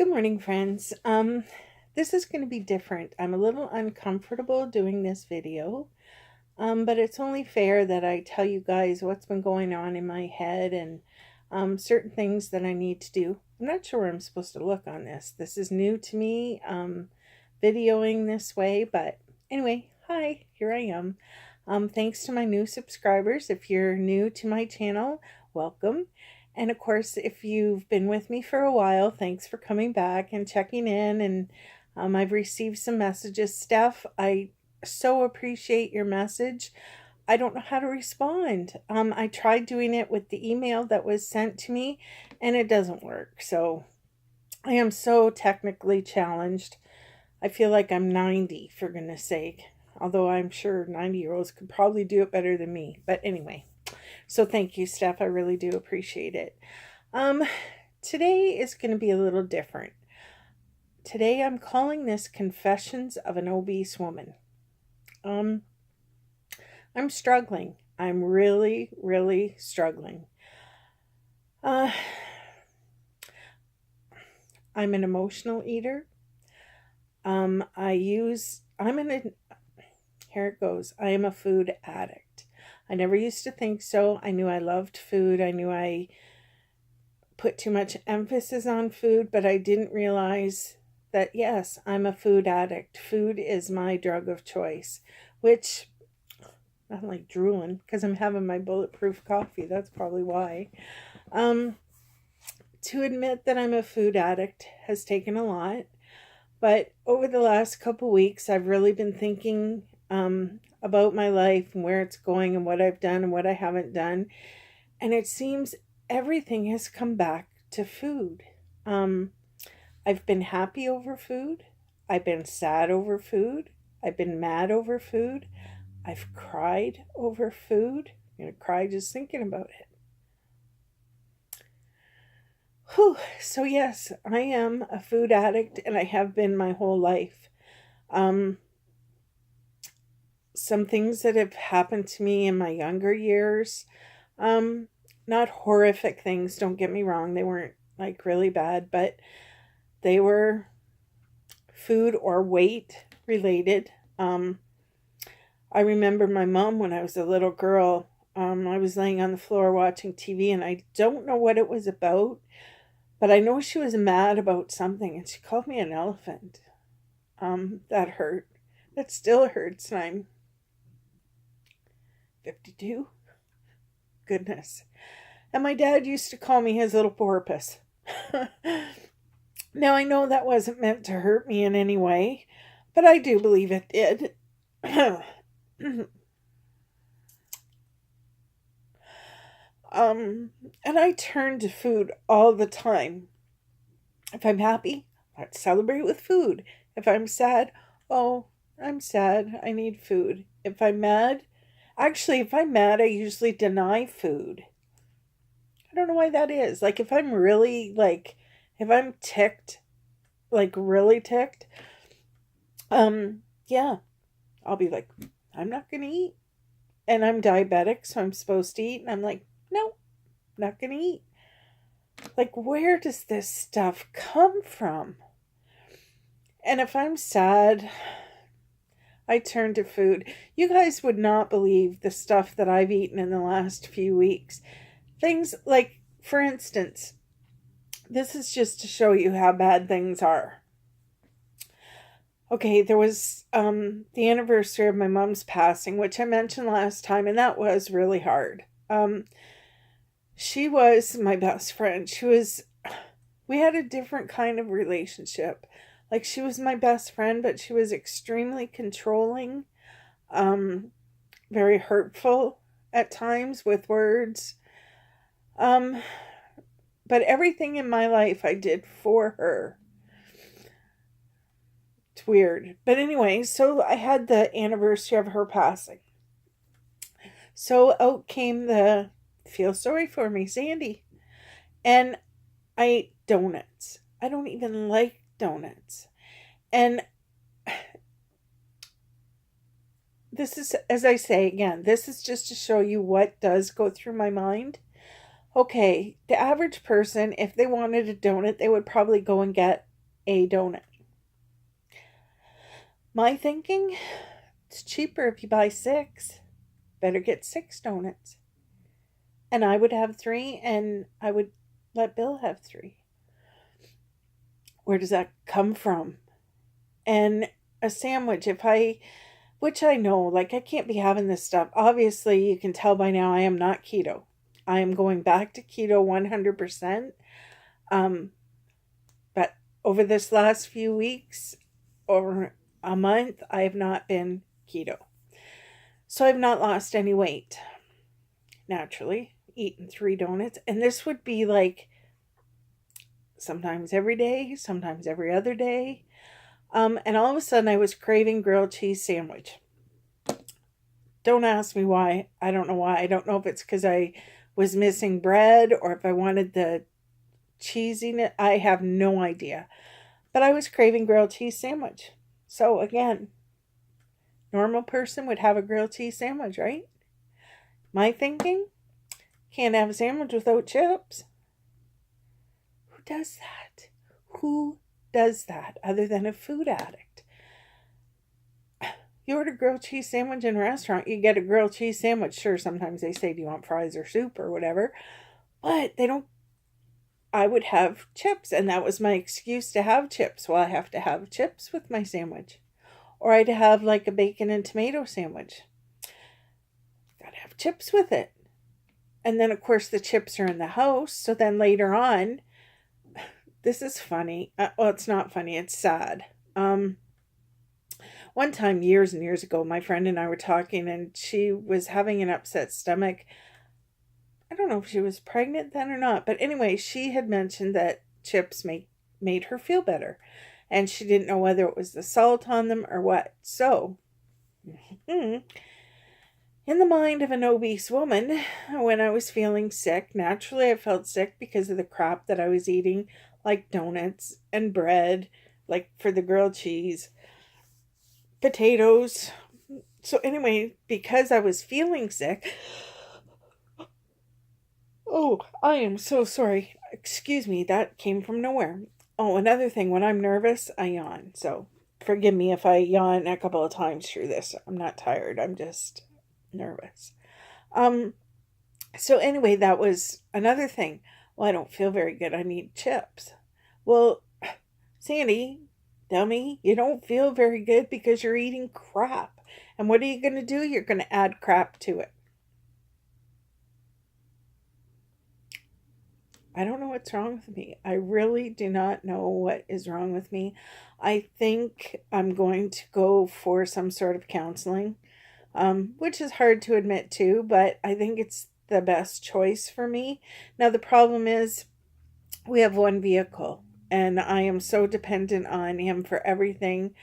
Good morning, friends. This is going to be different. I'm a little uncomfortable doing this video, but it's only fair that I tell you guys what's been going on in my head and certain things that I need to do. I'm not sure where I'm supposed to look on this. This is new to me, videoing this way, but anyway, hi, here I am. Thanks to my new subscribers. If you're new to my channel, welcome. And of course, if you've been with me for a while, thanks for coming back and checking in. And I've received some messages. Steph, I so appreciate your message. I don't know how to respond. I tried doing it with the email that was sent to me, and it doesn't work. So I am so technically challenged. I feel like I'm 90, for goodness sake. Although I'm sure 90-year-olds could probably do it better than me. But anyway. So thank you, Steph. I really do appreciate it. Today is going to be a little different. Today I'm calling this Confessions of an Obese Woman. I'm struggling. I'm really, really struggling. I'm an emotional eater. Here it goes. I am a food addict. I never used to think so. I knew I loved food. I knew I put too much emphasis on food, but I didn't realize that, yes, I'm a food addict. Food is my drug of choice, which I'm like drooling because I'm having my bulletproof coffee. That's probably why. To admit that I'm a food addict has taken a lot, but over the last couple weeks, I've really been thinking about my life and where it's going and what I've done and what I haven't done. And it seems everything has come back to food. I've been happy over food. I've been sad over food. I've been mad over food. I've cried over food. I'm going to cry just thinking about it. Whew. So yes, I am a food addict and I have been my whole life. Some things that have happened to me in my younger years, not horrific things, don't get me wrong, they weren't like really bad, but they were food or weight related. I remember my mom when I was a little girl, I was laying on the floor watching TV and I don't know what it was about, but I know she was mad about something and she called me an elephant. That hurt. That still hurts, and I'm 52. Goodness. And my dad used to call me his little porpoise. Now, I know that wasn't meant to hurt me in any way, but I do believe it did. And I turn to food all the time. If I'm happy, let's celebrate with food. If I'm sad, oh, I'm sad, I need food. If I'm mad, if I'm mad, I usually deny food. I don't know why that is. Like, if I'm really, if I'm ticked, really ticked, yeah, I'll be like, I'm not going to eat. And I'm diabetic, so I'm supposed to eat. And I'm like, no, not going to eat. Like, where does this stuff come from? And if I'm sad, I turn to food. You guys would not believe the stuff that I've eaten in the last few weeks. Things like, for instance, this is just to show you how bad things are. Okay, there was the anniversary of my mom's passing, which I mentioned last time, and that was really hard. She was my best friend. We had a different kind of relationship. Like, she was my best friend, but she was extremely controlling, very hurtful at times with words. But everything in my life I did for her. It's weird. But anyway, so I had the anniversary of her passing. So out came the feel sorry for me, Sandy. And I ate donuts. I don't even like donuts. And this is, as I say again, this is just to show you what does go through my mind. Okay, the average person, if they wanted a donut, they would probably go and get a donut. My thinking, it's cheaper if you buy 6. Better get 6 donuts. And I would have 3, and I would let Bill have 3. Where does that come from? And a sandwich, which I know, like, I can't be having this stuff. Obviously, you can tell by now I am not keto. I am going back to keto 100%. But over this last few weeks, or a month, I have not been keto. So I've not lost any weight. Naturally, eating 3 donuts. And this would be like sometimes every day, sometimes every other day. And all of a sudden I was craving grilled cheese sandwich. Don't ask me why. I don't know why. I don't know if it's because I was missing bread or if I wanted the cheesiness. I have no idea. But I was craving grilled cheese sandwich. So again, normal person would have a grilled cheese sandwich, right? My thinking, can't have a sandwich without chips. Who does that? Who does that other than a food addict? You order a grilled cheese sandwich in a restaurant, you get a grilled cheese sandwich. Sure, sometimes they say, do you want fries or soup or whatever? But they don't. I would have chips, and that was my excuse to have chips. Well, I have to have chips with my sandwich. Or I'd have like a bacon and tomato sandwich. Gotta have chips with it. And then, of course, the chips are in the house. So then later on, this is funny. Well, it's not funny. It's sad. One time, years and years ago, my friend and I were talking, and she was having an upset stomach. I don't know if she was pregnant then or not. But anyway, she had mentioned that chips made her feel better. And she didn't know whether it was the salt on them or what. So, in the mind of an obese woman, when I was feeling sick, naturally I felt sick because of the crap that I was eating, like donuts and bread, like for the grilled cheese, potatoes. So anyway, because I was feeling sick, oh, I am so sorry. Excuse me, that came from nowhere. Oh, another thing, when I'm nervous, I yawn. So forgive me if I yawn a couple of times through this. I'm not tired. I'm just nervous. So anyway, that was another thing. Well, I don't feel very good. I need chips. Well, Sandy, dummy, you don't feel very good because you're eating crap. And what are you going to do? You're going to add crap to it. I don't know what's wrong with me. I really do not know what is wrong with me. I think I'm going to go for some sort of counseling, which is hard to admit to, but I think it's the best choice for me. Now, the problem is we have one vehicle, and I am so dependent on him for everything.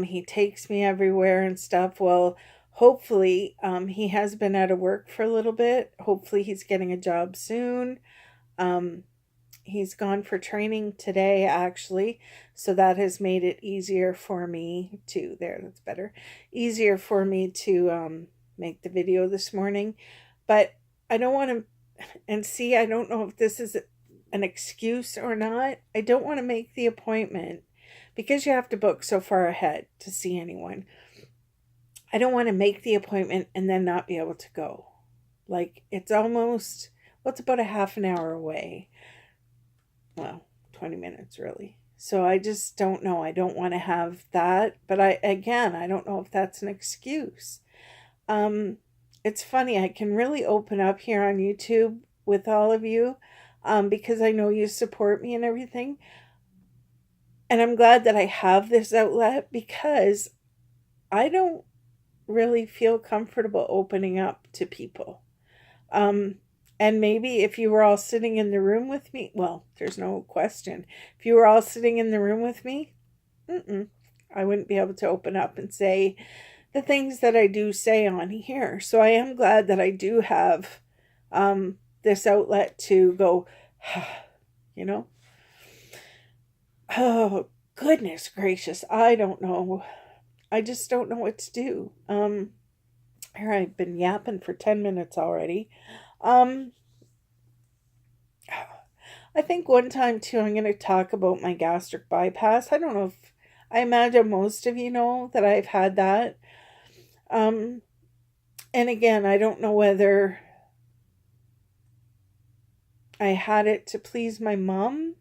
He takes me everywhere and stuff. Well, hopefully, he has been out of work for a little bit. Hopefully, he's getting a job soon. He's gone for training today, actually, so that has made it easier for me to, that's better, easier for me to make the video this morning. But I don't want to, and see, I don't know if this is an excuse or not. I don't want to make the appointment because you have to book so far ahead to see anyone. I don't want to make the appointment and then not be able to go. Like, it's almost, well, it's about a half an hour away. Well, 20 minutes really. So I just don't know. I don't want to have that. But I don't know if that's an excuse. It's funny. I can really open up here on YouTube with all of you because I know you support me and everything. And I'm glad that I have this outlet because I don't really feel comfortable opening up to people. And maybe if you were all sitting in the room with me, well, there's no question. If you were all sitting in the room with me, I wouldn't be able to open up and say the things that I do say on here. So I am glad that I do have this outlet to go, you know. Oh, goodness gracious. I don't know. I just don't know what to do. Here I've been yapping for 10 minutes already. I I think one time too, I'm going to talk about my gastric bypass. I don't know if, I imagine most of you know that I've had that. And again, I don't know whether I had it to please my mom.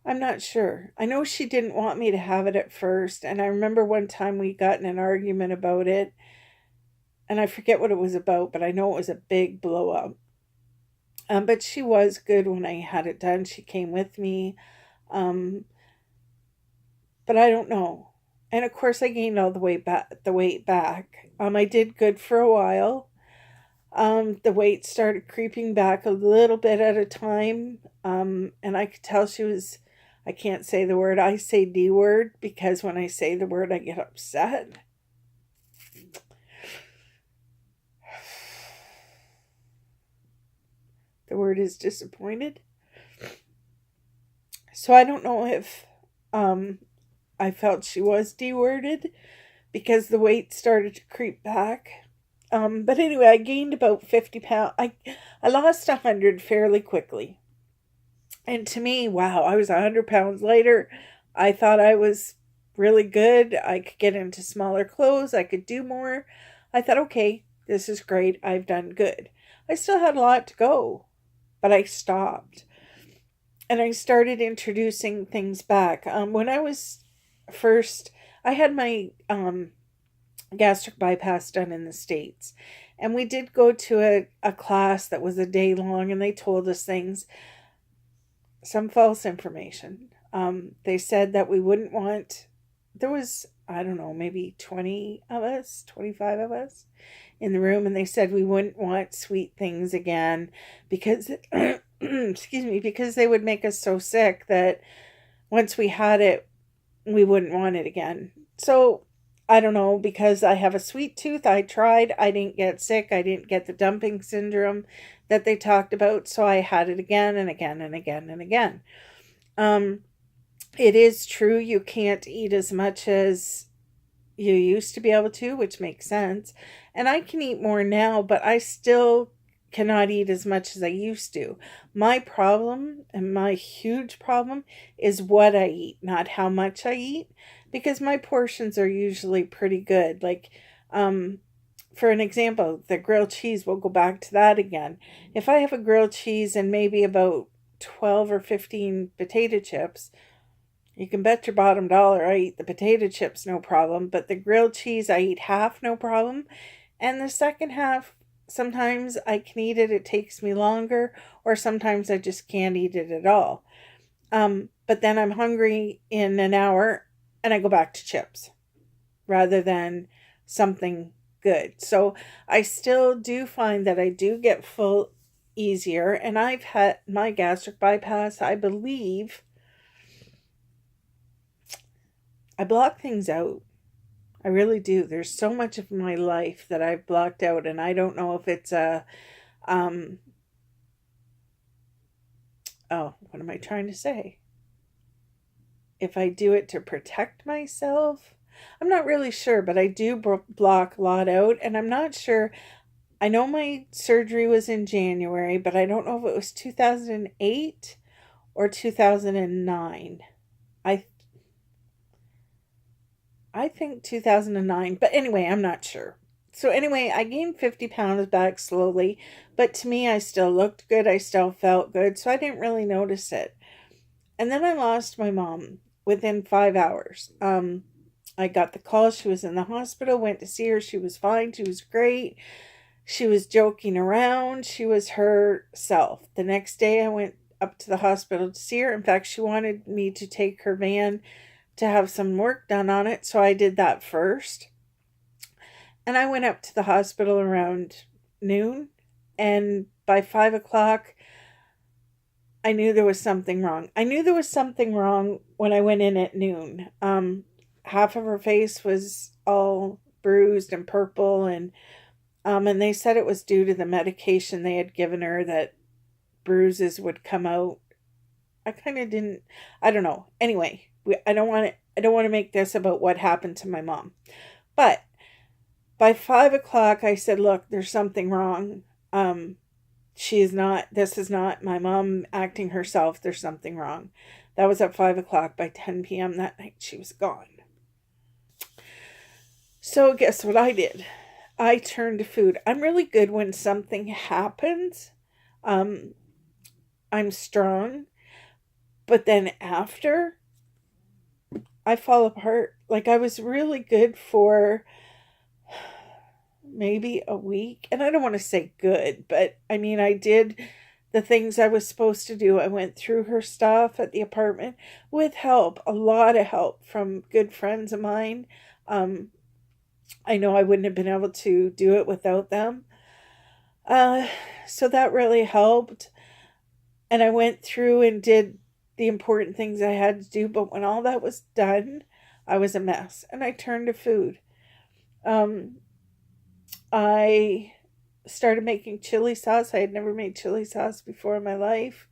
I'm not sure. I know she didn't want me to have it at first. And I remember one time we got in an argument about it. And I forget what it was about, but I know it was a big blow up. But she was good when I had it done. She came with me. But I don't know. And of course I gained all the weight back. I did good for a while. The weight started creeping back a little bit at a time. And I could tell she was, I can't say the word. I say D word because when I say the word, I get upset. The word is disappointed. So I don't know if I felt she was D-worded because the weight started to creep back. But anyway, I gained about 50 pounds. I lost 100 fairly quickly. And to me, wow, I was 100 pounds lighter. I thought I was really good. I could get into smaller clothes. I could do more. I thought, okay, this is great. I've done good. I still had a lot to go, but I stopped. And I started introducing things back. When I was first, I had my gastric bypass done in the States. And we did go to a class that was a day long, and they told us things, some false information. They said that we wouldn't want, there was, I don't know, maybe 20 of us, 25 of us in the room, and they said we wouldn't want sweet things again because, excuse me, because they would make us so sick that once we had it, we wouldn't want it again. So I don't know, because I have a sweet tooth. I tried. I didn't get sick. I didn't get the dumping syndrome that they talked about. So I had it again and again and again and again. It is true you can't eat as much as you used to be able to, which makes sense. And I can eat more now, but I still cannot eat as much as I used to. My problem, and my huge problem, is what I eat, not how much I eat, because my portions are usually pretty good. Like, for an example, the grilled cheese, we'll go back to that again. If I have a grilled cheese and maybe about 12 or 15 potato chips, you can bet your bottom dollar I eat the potato chips no problem, but the grilled cheese I eat half no problem, and the second half, sometimes I can eat it, it takes me longer, or sometimes I just can't eat it at all. But then I'm hungry in an hour, and I go back to chips, rather than something good. So I still do find that I do get full easier, and I've had my gastric bypass, I believe, I block things out. I really do. There's so much of my life that I've blocked out, and I don't know if it's what am I trying to say? If I do it to protect myself, I'm not really sure, but I do block a lot out, and I'm not sure. I know my surgery was in January, but I don't know if it was 2008 or 2009. I think 2009, but anyway, I'm not sure. So anyway, I gained 50 pounds back slowly, but to me, I still looked good. I still felt good, so I didn't really notice it. And then I lost my mom within 5 hours. I got the call. She was in the hospital, went to see her. She was fine. She was great. She was joking around. She was herself. The next day, I went up to the hospital to see her. In fact, she wanted me to take her van to have some work done on it, so I did that first. And I went up to the hospital around noon, and by 5 o'clock, I knew there was something wrong. I knew there was something wrong when I went in at noon. Half of her face was all bruised and purple, and they said it was due to the medication they had given her that bruises would come out. I kind of didn't, I don't know. Anyway, I don't want to make this about what happened to my mom. But by 5 o'clock, I said, look, there's something wrong. this is not my mom acting herself. There's something wrong. That was at 5 o'clock. By 10 p.m. that night, she was gone. So guess what I did? I turned to food. I'm really good when something happens. I'm strong. But then after, I fall apart. Like, I was really good for maybe a week. And I don't want to say good, but I mean, I did the things I was supposed to do. I went through her stuff at the apartment with help, a lot of help from good friends of mine. I know I wouldn't have been able to do it without them. So that really helped. And I went through and did the important things I had to do. But when all that was done, I was a mess. And I turned to food. I started making chili sauce. I had never made chili sauce before in my life.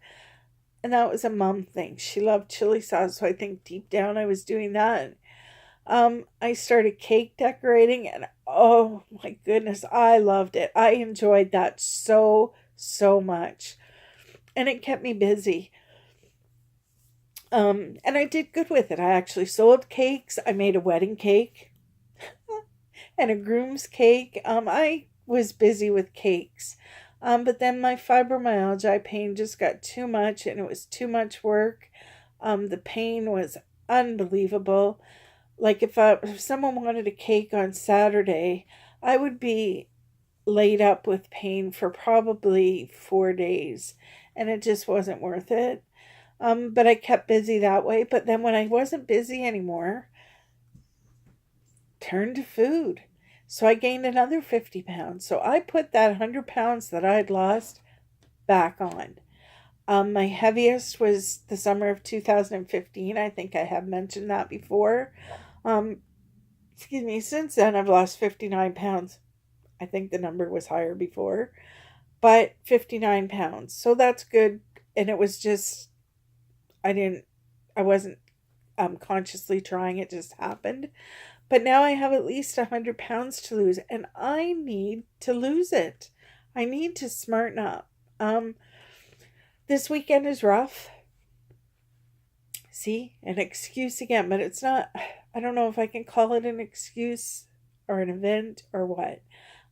And that was a mom thing. She loved chili sauce. So I think deep down I was doing that. I started cake decorating, and oh my goodness, I loved it. I enjoyed that so much. And it kept me busy. And I did good with it. I actually sold cakes. I made a wedding cake and a groom's cake. I was busy with cakes. But then my fibromyalgia pain just got too much, and it was too much work. The pain was unbelievable. Like, if someone wanted a cake on Saturday, I would be laid up with pain for probably 4 days, and it just wasn't worth it. But I kept busy that way. But then when I wasn't busy anymore, turned to food. So I gained another 50 pounds. So I put that 100 pounds that I had lost back on. My heaviest was the summer of 2015. I think I have mentioned that before. Since then I've lost 59 pounds. I think the number was higher before, but 59 pounds. So that's good. And it was just, I wasn't consciously trying. It just happened. But now I have at least 100 pounds to lose, and I need to lose it. I need to smarten up. This weekend is rough. See, an excuse again, but it's not, I don't know if I can call it an excuse or an event or what.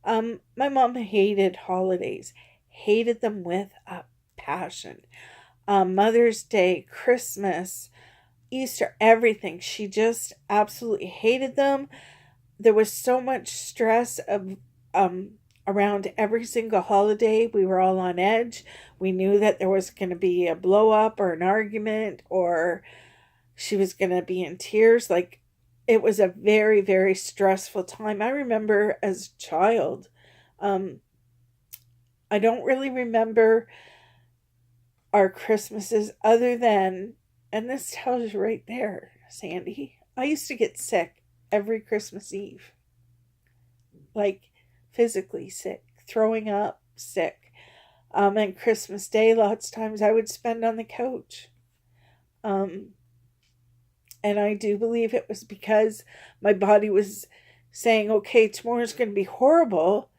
My mom hated holidays, hated them with a passion. Mother's Day, Christmas, Easter, everything. She just absolutely hated them. There was so much stress of around every single holiday. We were all on edge. We knew that there was going to be a blow up or an argument, or she was going to be in tears. Like, it was a very, very stressful time. I remember as a child, I don't really remember our Christmases other than, and this tells you right there, Sandy, I used to get sick every Christmas Eve. Like, physically sick, throwing up, sick. And Christmas Day, lots of times I would spend on the couch. And I do believe it was because my body was saying, okay, tomorrow's going to be horrible,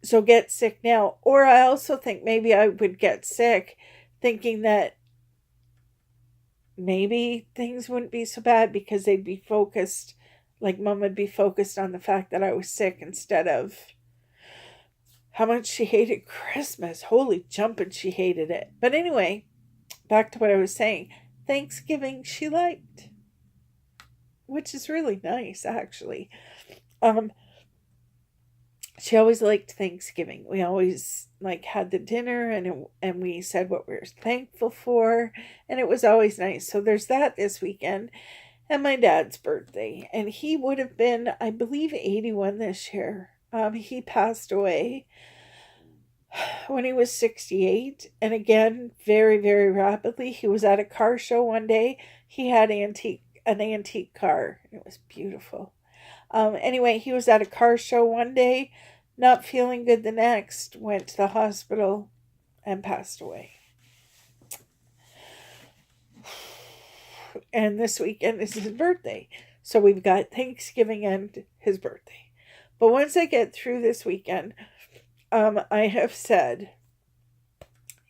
so get sick now. Or I also think maybe I would get sick thinking that maybe things wouldn't be so bad because they'd be focused, like Mom would be focused on the fact that I was sick instead of how much she hated Christmas. Holy jumping, she hated it. But anyway, back to what I was saying. Thanksgiving she liked, which is really nice, actually. She always liked Thanksgiving. We always had the dinner, and we said what we were thankful for, and it was always nice. So there's that this weekend, and my dad's birthday, and he would have been, I believe, 81 this year. He passed away when he was 68, and again, very, very rapidly. He was at a car show one day. He had an antique car. It was beautiful. Anyway, he was at a car show one day, not feeling good the next, went to the hospital and passed away. And this weekend is his birthday. So we've got Thanksgiving and his birthday. But once I get through this weekend, I have said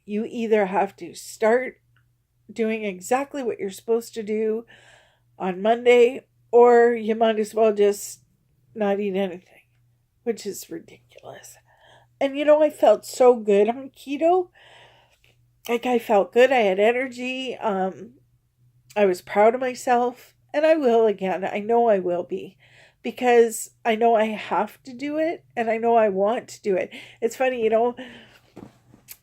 You either have to start doing exactly what you're supposed to do on Monday, or you might as well just not eat anything, which is ridiculous. And I felt so good on keto. Like, I felt good. I had energy. I was proud of myself, and I will again. I know I will be, because I know I have to do it, and I know I want to do it. It's funny,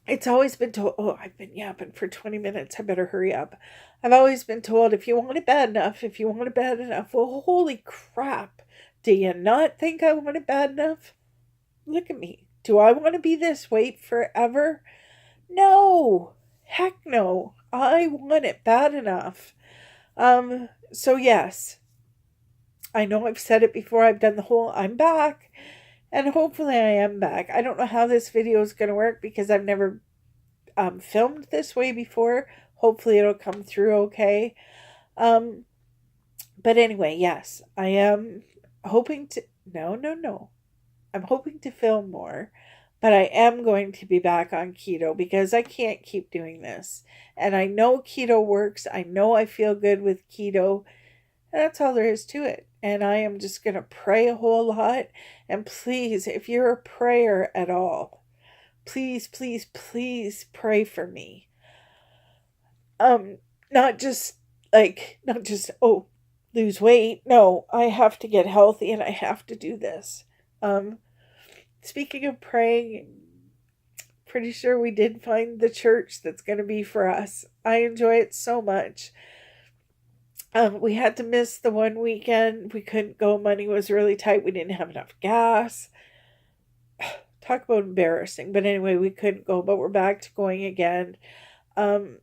it's always been told, oh, I've been yapping for 20 minutes. I better hurry up. I've always been told, if you want it bad enough, if you want it bad enough. Well, holy crap. Do you not think I want it bad enough? Look at me. Do I want to be this weight forever? No. Heck no. I want it bad enough. So yes, I know I've said it before. I've done the whole I'm back, and hopefully I am back. I don't know how this video is going to work because I've never filmed this way before. Hopefully it'll come through okay. But anyway, yes, I am hoping to, no. I'm hoping to film more, but I am going to be back on keto because I can't keep doing this. And I know keto works. I know I feel good with keto. And that's all there is to it. And I am just going to pray a whole lot. And please, if you're a prayer at all, please, please, please pray for me. Not just, lose weight. No, I have to get healthy and I have to do this. Speaking of praying, pretty sure we did find the church that's going to be for us. I enjoy it so much. We had to miss the one weekend. We couldn't go. Money was really tight. We didn't have enough gas. Talk about embarrassing. But anyway, we couldn't go, but we're back to going again. And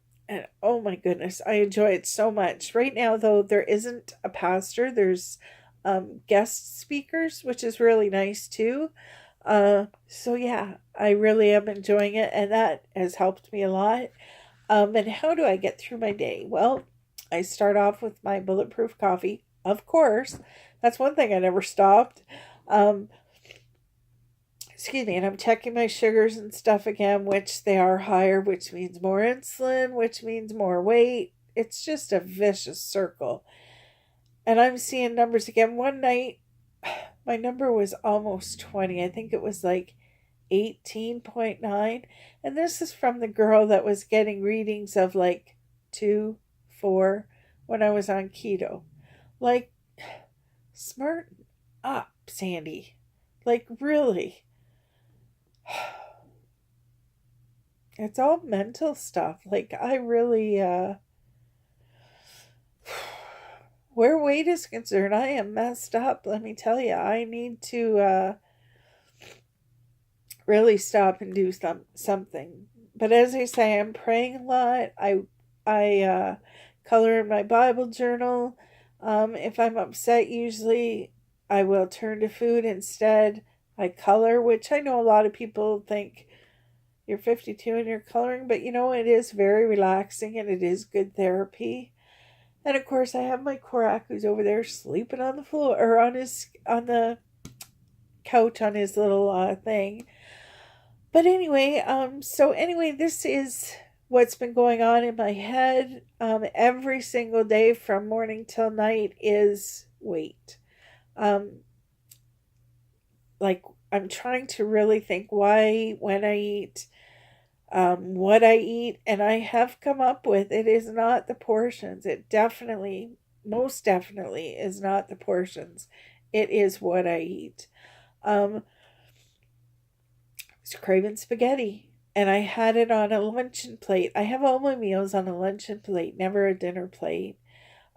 oh my goodness, I enjoy it so much. Right now, though, there isn't a pastor. There's guest speakers, which is really nice too. So yeah, I really am enjoying it, and that has helped me a lot. And how do I get through my day? Well, I start off with my bulletproof coffee, of course. That's one thing I never stopped. Excuse me, and I'm checking my sugars and stuff again, which they are higher, which means more insulin, which means more weight. It's just a vicious circle. And I'm seeing numbers again. One night, my number was almost 20. I think it was like 18.9. And this is from the girl that was getting readings of like 2, 4 when I was on keto. Like, smarten up, Sandy. Like, really. It's all mental stuff. Like, I really, where weight is concerned, I am messed up. Let me tell you, I need to, really stop and do something. But as I say, I'm praying a lot. I color in my Bible journal. If I'm upset, usually I will turn to food instead. I color, which I know a lot of people think you're 52 and you're coloring, but it is very relaxing and it is good therapy. And of course, I have my Korak who's over there sleeping on the floor or on the couch on his little thing. But anyway, this is what's been going on in my head. Every single day from morning till night is weight. I'm trying to really think why, when I eat, what I eat, and I have come up with it is not the portions. It most definitely is not the portions. It is what I eat. I was craving spaghetti, and I had it on a luncheon plate. I have all my meals on a luncheon plate, never a dinner plate.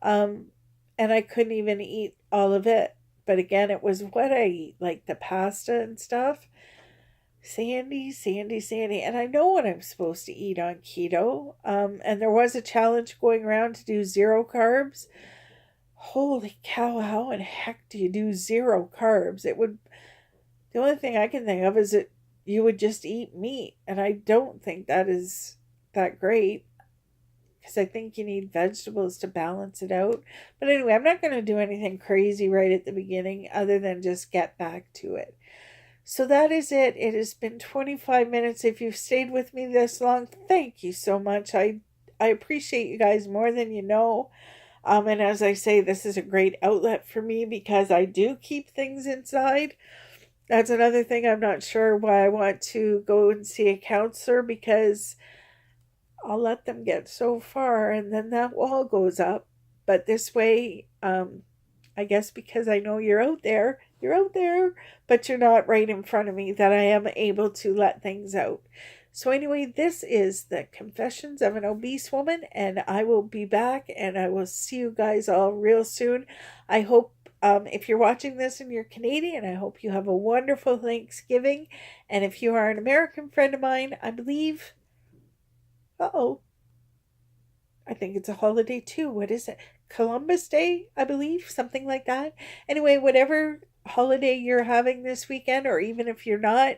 And I couldn't even eat all of it. But again, it was what I eat, like the pasta and stuff. Sandy. And I know what I'm supposed to eat on keto. And there was a challenge going around to do 0 carbs. Holy cow, how in heck do you do 0 carbs? The only thing I can think of is that you would just eat meat. And I don't think that is that great, because I think you need vegetables to balance it out. But anyway, I'm not going to do anything crazy right at the beginning other than just get back to it. So that is it. It has been 25 minutes. If you've stayed with me this long, thank you so much. I appreciate you guys more than you know. And as I say, this is a great outlet for me because I do keep things inside. That's another thing. I'm not sure why I want to go and see a counselor, because I'll let them get so far and then that wall goes up. But this way, I guess because I know you're out there, but you're not right in front of me, that I am able to let things out. So anyway, this is the Confessions of an Obese Woman, and I will be back and I will see you guys all real soon. I hope if you're watching this and you're Canadian, I hope you have a wonderful Thanksgiving. And if you are an American friend of mine, I believe, I think it's a holiday too. What is it? Columbus Day, I believe, something like that. Anyway, whatever holiday you're having this weekend, or even if you're not,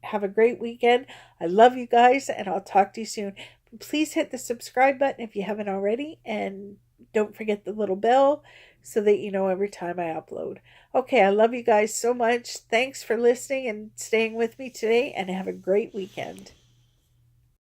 have a great weekend. I love you guys, and I'll talk to you soon. Please hit the subscribe button if you haven't already, and don't forget the little bell so that you know every time I upload. Okay, I love you guys so much. Thanks for listening and staying with me today, and have a great weekend.